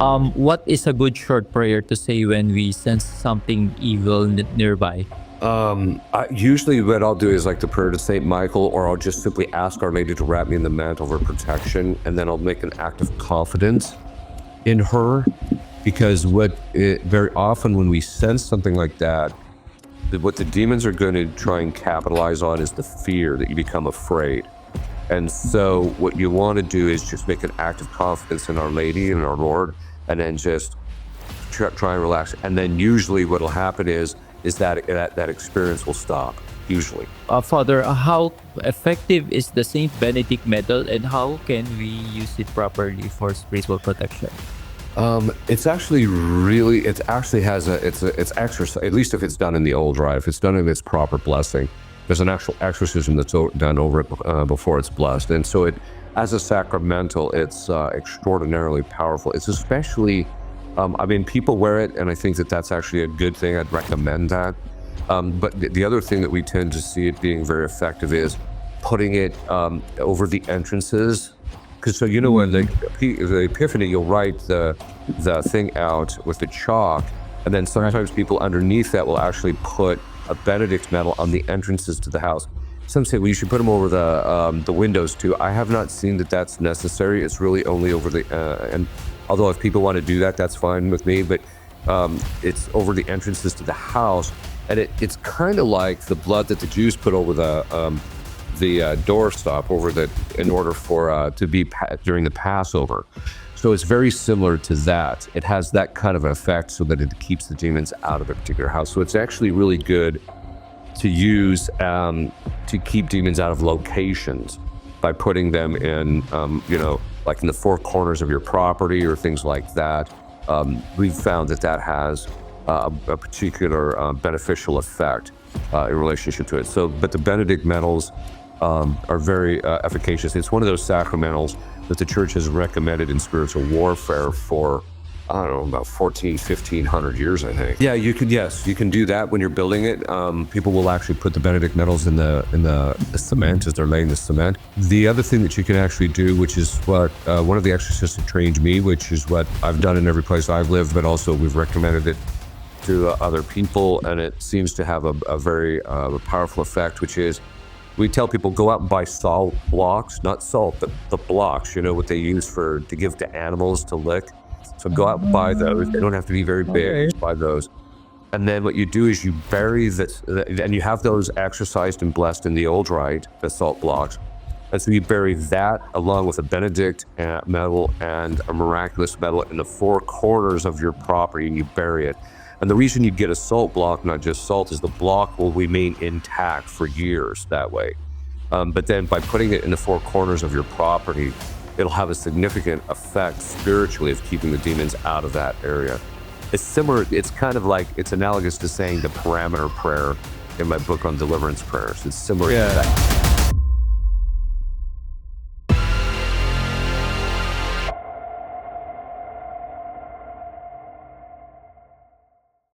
What is a good short prayer to say when we sense something evil nearby? Usually what I'll do is like the prayer to Saint Michael, or I'll just simply ask Our Lady to wrap me in the mantle of her protection, and then I'll make an act of confidence in her, because very often when we sense something like that, what the demons are going to try and capitalize on is the fear that you become afraid. And so what you want to do is just make an act of confidence in Our Lady and our Lord, and then just try and relax. And then usually what will happen is that experience will stop, usually. Father, how effective is the Saint Benedict Medal, and how can we use it properly for spiritual protection? It's actually it's exercise, at least if it's done in the old rite, if it's done in its proper blessing. There's an actual exorcism that's done over it before it's blessed. And so as a sacramental, it's extraordinarily powerful. It's especially, people wear it, and I think that that's actually a good thing. I'd recommend that. But the other thing that we tend to see it being very effective is putting it over the entrances. Because when the Epiphany, you'll write the thing out with the chalk, and then sometimes people underneath that will actually put a Benedict medal on the entrances to the house. Some say, well, you should put them over the windows too. I have not seen that that's necessary. It's really only over the and although if people want to do that, that's fine with me. But it's over the entrances to the house, and it's kind of like the blood that the Jews put over the doorstop in order for to be during the Passover. So it's very similar to that. It has that kind of effect so that it keeps the demons out of a particular house. So it's actually really good to use to keep demons out of locations by putting them in, like in the four corners of your property or things like that. We've found that has a particular beneficial effect in relationship to it. So, but the Benedict medals are very efficacious. It's one of those sacramentals that the church has recommended in spiritual warfare for, I don't know, about 1,500 years, I think. Yeah, you can do that when you're building it. People will actually put the Benedict medals in the cement as they're laying the cement. The other thing that you can actually do, which is what one of the exorcists that trained me, which is what I've done in every place I've lived, but also we've recommended it to other people, and it seems to have a very powerful effect, which is we tell people, go out and buy salt blocks, not salt, but the blocks, what they use to give to animals to lick. So go out and buy those. They don't have to be very big. Buy those. And then what you do is you bury and you have those exorcised and blessed in the old rite, the salt blocks. And so you bury that along with a Benedict medal and a miraculous medal in the four corners of your property, and you bury it. And the reason you get a salt block, not just salt, is the block will remain intact for years that way. But then by putting it in the four corners of your property, it'll have a significant effect spiritually of keeping the demons out of that area. It's similar, it's analogous to saying the parameter prayer in my book on deliverance prayers. It's similar to that.